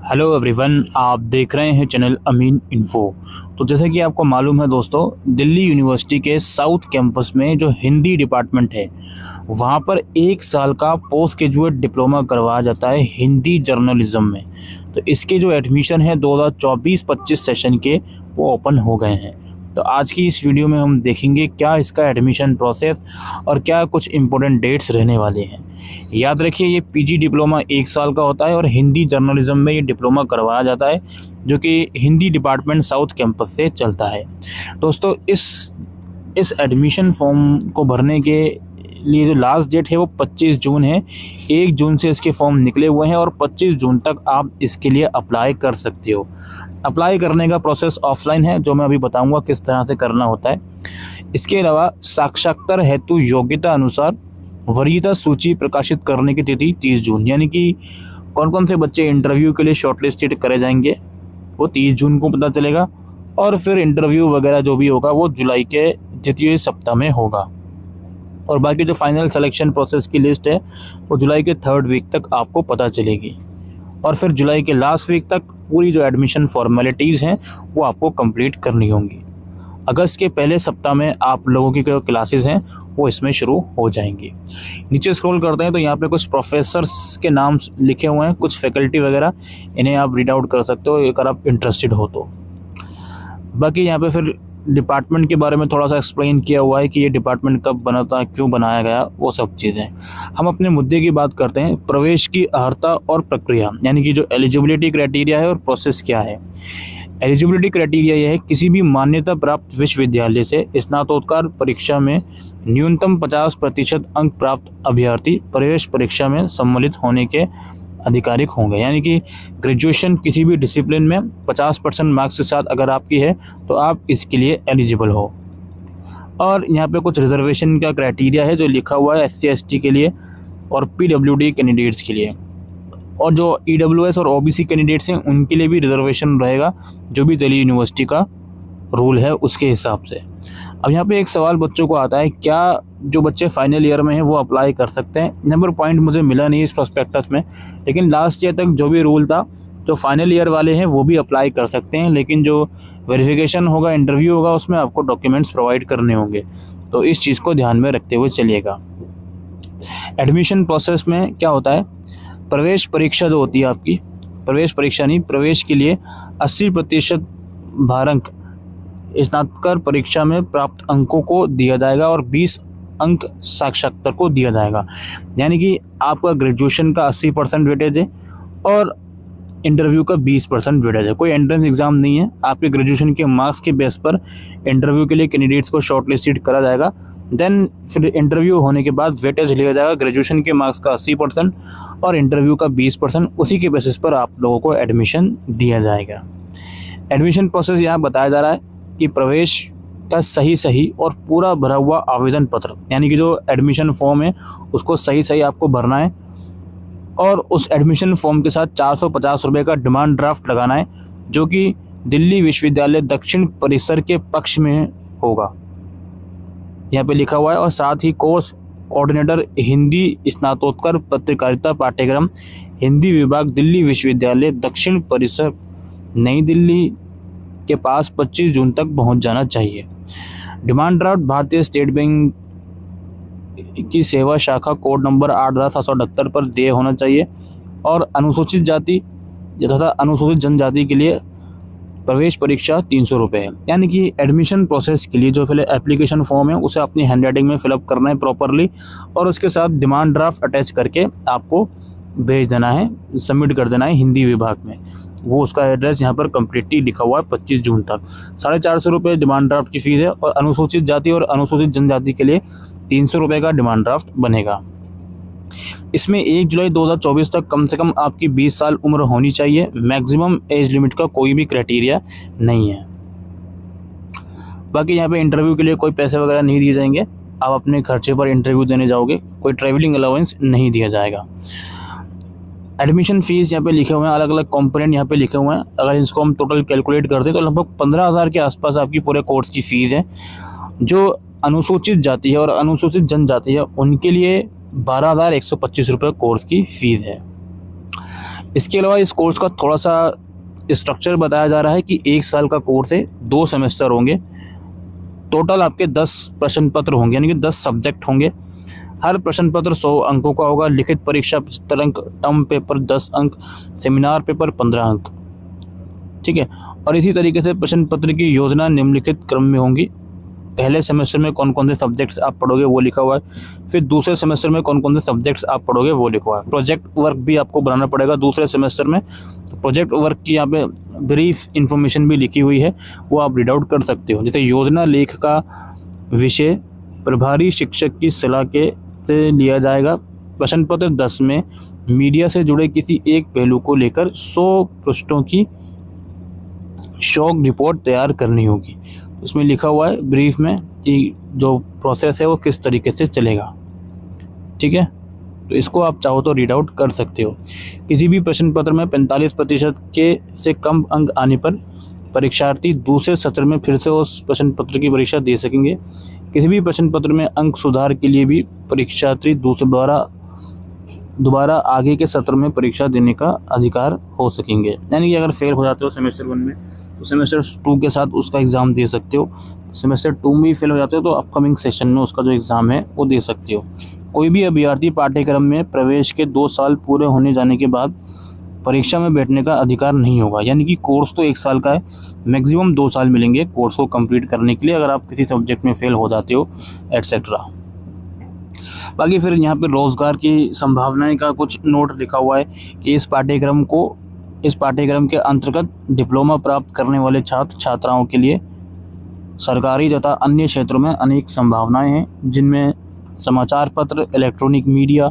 Hello everyone, आप देख रहे हैं चैनल अमीन इन्फो। तो जैसे कि आपको मालूम है दोस्तों, दिल्ली यूनिवर्सिटी के साउथ कैंपस में जो हिंदी डिपार्टमेंट है वहाँ पर 1 साल का पोस्ट ग्रेजुएट डिप्लोमा करवाया जाता है हिंदी जर्नलिज्म में। तो इसके जो एडमिशन है 2024-25 सेशन के वो ओपन हो गए हैं। तो आज की इस वीडियो में हम देखेंगे क्या इसका एडमिशन प्रोसेस और क्या कुछ इम्पोर्टेंट डेट्स रहने वाले हैं। याद रखिए, ये पीजी डिप्लोमा 1 साल का होता है और हिंदी जर्नलिज्म में ये डिप्लोमा करवाया जाता है, जो कि हिंदी डिपार्टमेंट साउथ कैंपस से चलता है। दोस्तों, इस एडमिशन फॉर्म को भरने के लिए जो लास्ट डेट है वो 25 जून है। 1 जून से इसके फॉर्म निकले हुए हैं और 25 जून तक आप इसके लिए अप्लाई कर सकते हो। अप्लाई करने का प्रोसेस ऑफलाइन है, जो मैं अभी बताऊंगा किस तरह से करना होता है। इसके अलावा साक्षात्कार हेतु योग्यता अनुसार वरीयता सूची प्रकाशित करने की तिथि 30 जून, यानी कि कौन कौन से बच्चे इंटरव्यू के लिए शॉर्टलिस्टेड करे जाएंगे वो 30 जून को पता चलेगा। और फिर इंटरव्यू वगैरह जो भी होगा वो जुलाई के द्वितीय सप्ताह में होगा। और बाकी जो फाइनल सिलेक्शन प्रोसेस की लिस्ट है वो जुलाई के 3rd वीक तक आपको पता चलेगी। और फिर जुलाई के लास्ट वीक तक पूरी जो एडमिशन फॉर्मेलिटीज़ हैं वो आपको कंप्लीट करनी होंगी। अगस्त के पहले सप्ताह में आप लोगों की जो क्लासेस हैं वो इसमें शुरू हो जाएंगी। नीचे स्क्रॉल करते हैं तो यहाँ पे कुछ प्रोफेसर्स के नाम लिखे हुए हैं, कुछ फैकल्टी वगैरह, इन्हें आप रीड आउट कर सकते हो अगर आप इंटरेस्टेड हो तो। बाकी यहाँ पे फिर डिपार्टमेंट के बारे में थोड़ा सा एक्सप्लेन किया हुआ है कि ये डिपार्टमेंट कब बना था, क्यों बनाया गया, वो सब चीज़ें। हम अपने मुद्दे की बात करते हैं, प्रवेश की अर्हता और प्रक्रिया, यानी कि जो एलिजिबिलिटी क्राइटेरिया है और प्रोसेस क्या है। एलिजिबिलिटी क्राइटेरिया यह है, किसी भी मान्यता प्राप्त विश्वविद्यालय से स्नातकोत्तर परीक्षा में न्यूनतम 50% अंक प्राप्त अभ्यर्थी प्रवेश परीक्षा में सम्मिलित होने के अधिकारिक होंगे। यानी कि ग्रेजुएशन किसी भी डिसिप्लिन में 50% मार्क्स के साथ अगर आपकी है तो आप इसके लिए एलिजिबल हो। और यहाँ पे कुछ रिजर्वेशन का क्राइटेरिया है जो लिखा हुआ है SC ST के लिए और PWD कैंडिडेट्स के लिए। और जो EWS और OBC कैंडिडेट्स हैं उनके लिए भी रिजर्वेशन रहेगा, जो भी दिल्ली यूनिवर्सिटी का रूल है उसके हिसाब से। अब यहाँ पे एक सवाल बच्चों को आता है, क्या जो बच्चे फाइनल ईयर में हैं वो अप्लाई कर सकते हैं। नंबर पॉइंट मुझे मिला नहीं इस प्रोस्पेक्टस में, लेकिन लास्ट ईयर तक जो भी रूल था जो फाइनल ईयर वाले हैं वो भी अप्लाई कर सकते हैं, लेकिन जो वेरिफिकेशन होगा, इंटरव्यू होगा, उसमें आपको डॉक्यूमेंट्स प्रोवाइड करने होंगे। तो इस चीज़ को ध्यान में रखते हुए चलिएगा। एडमिशन प्रोसेस में क्या होता है, प्रवेश परीक्षा जो होती है आपकी, प्रवेश परीक्षा नहीं, प्रवेश के लिए 80% भारांक स्नातकोत्तर परीक्षा में प्राप्त अंकों को दिया जाएगा और 20 अंक साक्षात्कार को दिया जाएगा। यानी कि आपका ग्रेजुएशन का 80% वेटेज है और इंटरव्यू का 20% वेटेज है। कोई एंट्रेंस एग्ज़ाम नहीं है, आपके ग्रेजुएशन के मार्क्स के बेस पर इंटरव्यू के लिए कैंडिडेट्स को शॉर्टलिस्टेड करा जाएगा। देन फिर इंटरव्यू होने के बाद वेटेज लिया जाएगा, ग्रेजुएशन के मार्क्स का 80% और इंटरव्यू का 20%, उसी के बेसिस पर आप लोगों को एडमिशन दिया जाएगा। एडमिशन प्रोसेस यहाँ बताया जा रहा है कि प्रवेश का सही और पूरा भरा हुआ आवेदन पत्र, यानी कि जो एडमिशन फॉर्म है उसको सही आपको भरना है और उस एडमिशन फॉर्म के साथ 450 रुपये का डिमांड ड्राफ्ट लगाना है, जो कि दिल्ली विश्वविद्यालय दक्षिण परिसर के पक्ष में होगा, यहाँ पे लिखा हुआ है। और साथ ही कोर्स कोऑर्डिनेटर हिंदी स्नातकोत्तर पत्रकारिता पाठ्यक्रम हिंदी विभाग दिल्ली विश्वविद्यालय दक्षिण परिसर नई दिल्ली के पास 25 जून तक पहुंच जाना चाहिए। डिमांड ड्राफ्ट भारतीय स्टेट बैंक की सेवा शाखा कोड नंबर 8778 पर देय होना चाहिए। और अनुसूचित जाति तथा अनुसूचित जनजाति के लिए प्रवेश परीक्षा 300 रुपये है। यानी कि एडमिशन प्रोसेस के लिए जो पहले एप्लीकेशन फॉर्म है उसे अपनी हैंडराइटिंग में फिलअप करना है प्रॉपरली और उसके साथ डिमांड ड्राफ्ट अटैच करके आपको भेज देना है, सबमिट कर देना है हिंदी विभाग में। वो उसका एड्रेस यहाँ पर कम्प्लीटली लिखा हुआ है 25 जून तक। 450 रुपये डिमांड ड्राफ्ट की फ़ीस है और अनुसूचित जाति और अनुसूचित जनजाति के लिए 300 रुपये का डिमांड ड्राफ्ट बनेगा। इसमें 1 जुलाई 2024 तक कम से कम आपकी 20 साल उम्र होनी चाहिए। मैक्सिमम एज लिमिट का कोई भी क्राइटेरिया नहीं है। बाकी यहाँ पे इंटरव्यू के लिए कोई पैसे वगैरह नहीं दिए जाएंगे, आप अपने खर्चे पर इंटरव्यू देने जाओगे, कोई ट्रैवलिंग अलाउंस नहीं दिया जाएगा। एडमिशन फ़ीस यहाँ पे लिखे हुए हैं, अलग अलग कंपोनेंट यहाँ पे लिखे हुए हैं। अगर इसको हम टोटल कैलकुलेट करते हैं तो लगभग 15,000 के आसपास आपकी पूरे कोर्स की फ़ीस है। जो अनुसूचित जाति है और अनुसूचित जनजाति है उनके लिए 12,125 रुपये कोर्स की फ़ीस है। इसके अलावा इस कोर्स का थोड़ा सा स्ट्रक्चर बताया जा रहा है कि 1 साल का कोर्स है, 2 सेमेस्टर होंगे, टोटल आपके 10 प्रश्न पत्र होंगे, यानी कि 10 सब्जेक्ट होंगे। हर प्रश्न पत्र 100 अंकों का होगा। लिखित परीक्षा 75 अंक, टर्म पेपर 10 अंक, सेमिनार पेपर 15 अंक। ठीक है, और इसी तरीके से प्रश्न पत्र की योजना निम्नलिखित क्रम में होंगी। पहले सेमेस्टर में कौन कौन से सब्जेक्ट्स आप पढ़ोगे वो लिखा हुआ है। फिर दूसरे सेमेस्टर में कौन कौन से सब्जेक्ट्स आप पढ़ोगे वो लिखा हुआ है। प्रोजेक्ट वर्क भी आपको बनाना पड़ेगा दूसरे सेमेस्टर में, तो प्रोजेक्ट वर्क की यहाँ पे ब्रीफ इंफॉर्मेशन भी लिखी हुई है, वो आप रीड आउट कर सकते हो। जैसे योजना लेख का विषय प्रभारी शिक्षक की सलाह के से लिया जाएगा। प्रश्न पत्र 10 में मीडिया से जुड़े किसी एक पहलू को लेकर 100 पृष्ठों की शॉक रिपोर्ट तैयार करनी होगी। उसमें लिखा हुआ है ब्रीफ में कि जो प्रोसेस है वो किस तरीके से चलेगा। ठीक है, तो इसको आप चाहो तो रीड आउट कर सकते हो। किसी भी प्रश्न पत्र में 45% के से कम अंक आने पर परीक्षार्थी दूसरे सत्र में फिर से उस प्रश्न पत्र की परीक्षा दे सकेंगे। किसी भी प्रश्न पत्र में अंक सुधार के लिए भी परीक्षार्थी दोबारा आगे के सत्र में परीक्षा देने का अधिकार हो सकेंगे। यानी कि अगर फेल हो जाते हो सेमेस्टर 1 में तो सेमेस्टर 2 के साथ उसका एग्ज़ाम दे सकते हो। सेमेस्टर 2 में भी फेल हो जाते हो तो अपकमिंग सेशन में उसका जो एग्ज़ाम है वो दे सकते हो। कोई भी अभ्यर्थी पाठ्यक्रम में प्रवेश के 2 साल पूरे होने जाने के बाद परीक्षा में बैठने का अधिकार नहीं होगा। यानी कि कोर्स तो 1 साल का है, मैक्सिमम 2 साल मिलेंगे कोर्स को कंप्लीट करने के लिए अगर आप किसी सब्जेक्ट में फेल हो जाते हो एटसेट्रा। बाकी फिर यहाँ पे रोज़गार की संभावनाएं का कुछ नोट लिखा हुआ है कि इस पाठ्यक्रम के अंतर्गत डिप्लोमा प्राप्त करने वाले छात्र छात्राओं के लिए सरकारी तथा अन्य क्षेत्रों में अनेक संभावनाएं हैं, जिनमें समाचार पत्र, इलेक्ट्रॉनिक मीडिया,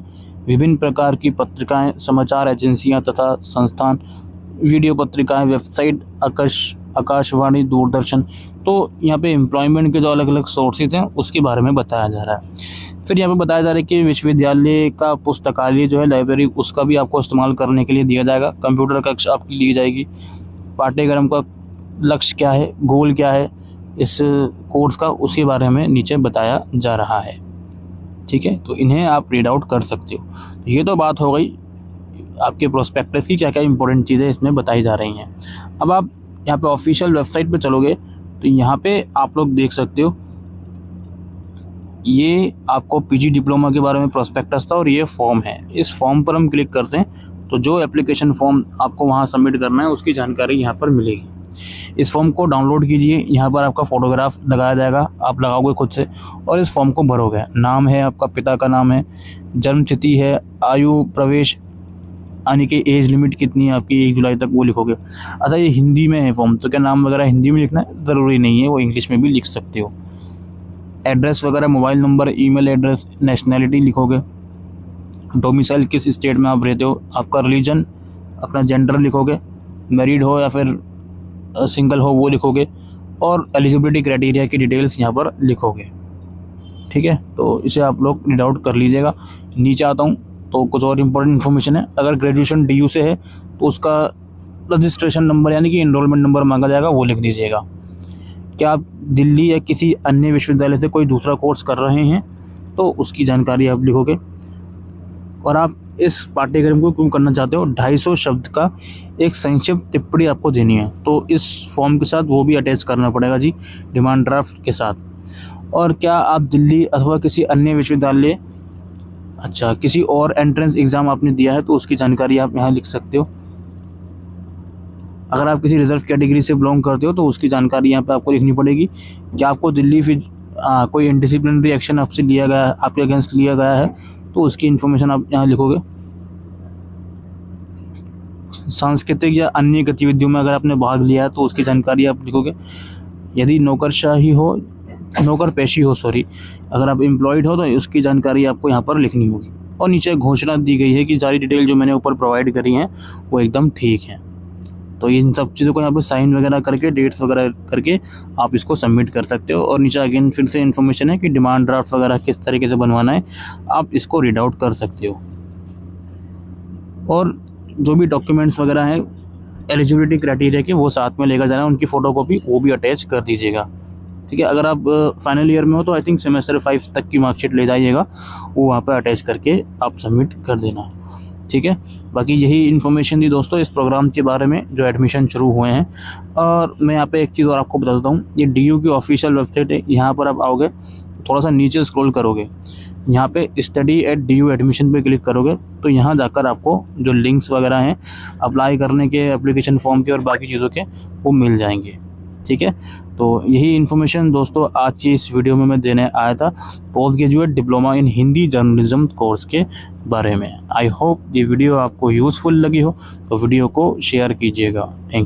विभिन्न प्रकार की पत्रिकाएं, समाचार एजेंसियां तथा संस्थान, वीडियो पत्रिकाएं, वेबसाइट, आकाशवाणी, दूरदर्शन। तो यहाँ पे एम्प्लॉयमेंट के जो अलग अलग सोर्सेज हैं उसके बारे में बताया जा रहा है। फिर यहाँ पे बताया जा रहा है कि विश्वविद्यालय का पुस्तकालय जो है, लाइब्रेरी, उसका भी आपको इस्तेमाल करने के लिए दिया जाएगा। कंप्यूटर कक्ष आपकी ली जाएगी। पाठ्यक्रम का लक्ष्य क्या है, गोल क्या है इस कोर्स का, उसके बारे में नीचे बताया जा रहा है। ठीक है, तो इन्हें आप रीड आउट कर सकते हो। ये तो बात हो गई आपके प्रोस्पेक्टस की, क्या क्या इंपॉर्टेंट चीज़ें इसमें बताई जा रही हैं। अब आप यहाँ पे ऑफिशियल वेबसाइट पे चलोगे तो यहाँ पे आप लोग देख सकते हो, ये आपको पीजी डिप्लोमा के बारे में प्रोस्पेक्टस था और ये फॉर्म है। इस फॉर्म पर हम क्लिक करते हैं तो जो एप्लीकेशन फॉर्म आपको वहाँ सबमिट करना है उसकी जानकारी यहाँ पर मिलेगी। इस फॉर्म को डाउनलोड कीजिए, यहाँ पर आपका फ़ोटोग्राफ लगाया जाएगा, आप लगाओगे खुद से और इस फॉर्म को भरोगे। नाम है, आपका पिता का नाम है, जन्म तिथि है, आयु, प्रवेश यानी कि एज लिमिट कितनी है आपकी 1 जुलाई तक, वो लिखोगे। अच्छा, ये हिंदी में है फॉर्म, तो क्या नाम वगैरह हिंदी में लिखना है? ज़रूरी नहीं है, वो इंग्लिश में भी लिख सकते हो। एड्रेस वगैरह, mobile number, email address, nationality लिखोगे, डोमिसाइल किस स्टेट में आप रहते हो, आपका रिलीजन, अपना जेंडर लिखोगे, मैरिड हो या फिर सिंगल हो वो लिखोगे, और एलिजिबिलिटी क्राइटेरिया की डिटेल्स यहाँ पर लिखोगे। ठीक है, तो इसे आप लोग रीड आउट कर लीजिएगा। नीचे आता हूँ तो कुछ और इम्पोर्टेंट इन्फॉर्मेशन है। अगर ग्रेजुएशन DU से है तो उसका रजिस्ट्रेशन नंबर यानी कि एनरोलमेंट नंबर मांगा जाएगा, वो लिख दीजिएगा। क्या आप दिल्ली या किसी अन्य विश्वविद्यालय से कोई दूसरा कोर्स कर रहे हैं तो उसकी जानकारी आप लिखोगे। और आप इस पाठ्यक्रम को क्यों करना चाहते हो, 250 शब्द का एक संक्षिप्त टिप्पणी आपको देनी है, तो इस फॉर्म के साथ वो भी अटैच करना पड़ेगा जी, डिमांड ड्राफ्ट के साथ। और क्या आप दिल्ली अथवा किसी अन्य विश्वविद्यालय, अच्छा किसी और एंट्रेंस एग्ज़ाम आपने दिया है तो उसकी जानकारी आप यहाँ लिख सकते हो। अगर आप किसी रिजर्व कैटेगरी से बिलोंग करते हो तो उसकी जानकारी यहाँ पे आपको लिखनी पड़ेगी। क्या आपको दिल्ली फिर कोई इनडिसिप्लिनरी एक्शन आपसे लिया गया है, आपके अगेंस्ट लिया गया है, तो उसकी इन्फॉर्मेशन आप यहाँ लिखोगे। सांस्कृतिक या अन्य गतिविधियों में अगर आपने भाग लिया है तो उसकी जानकारी आप लिखोगे। यदि नौकर पेशी हो, अगर आप एम्प्लॉयड हो तो उसकी जानकारी आपको यहाँ पर लिखनी होगी। और नीचे घोषणा दी गई है कि सारी डिटेल जो मैंने ऊपर प्रोवाइड करी हैं वो एकदम ठीक है। तो इन सब चीज़ों को यहाँ पे साइन वगैरह करके, डेट्स वगैरह करके आप इसको सबमिट कर सकते हो। और नीचे अगेन फिर से इन्फॉर्मेशन है कि डिमांड ड्राफ्ट वगैरह किस तरीके से बनवाना है, आप इसको रीड आउट कर सकते हो। और जो भी डॉक्यूमेंट्स वगैरह हैं एलिजिबिलिटी क्राइटेरिया के, वो साथ में लेकर जाना है, उनकी फ़ोटोकॉपी वो भी अटैच कर दीजिएगा। ठीक है, अगर आप फाइनल ईयर में हो तो आई थिंक सेमेस्टर 5 तक की मार्कशीट ले जाइएगा, वो वहाँ पर अटैच करके आप सबमिट कर देना। ठीक है। बाकी यही इन्फॉर्मेशन थी दोस्तों इस प्रोग्राम के बारे में जो एडमिशन शुरू हुए हैं। और मैं यहाँ पे एक चीज़ और आपको बता देता हूँ, ये DU की ऑफिशियल वेबसाइट है। यहाँ पर आप आओगे, थोड़ा सा नीचे स्क्रॉल करोगे, यहाँ पे स्टडी एट DU एडमिशन पे क्लिक करोगे तो यहाँ जाकर आपको जो लिंक्स वगैरह हैं अप्लाई करने के, एप्लीकेशन फॉर्म के और बाकी चीज़ों के, वो मिल जाएंगे, ठीक है। तो यही इन्फॉर्मेशन दोस्तों आज की इस वीडियो में मैं देने आया था post graduate diploma in Hindi journalism course के बारे में। आई होप ये वीडियो आपको यूज़फुल लगी हो, तो वीडियो को शेयर कीजिएगा। Thank you.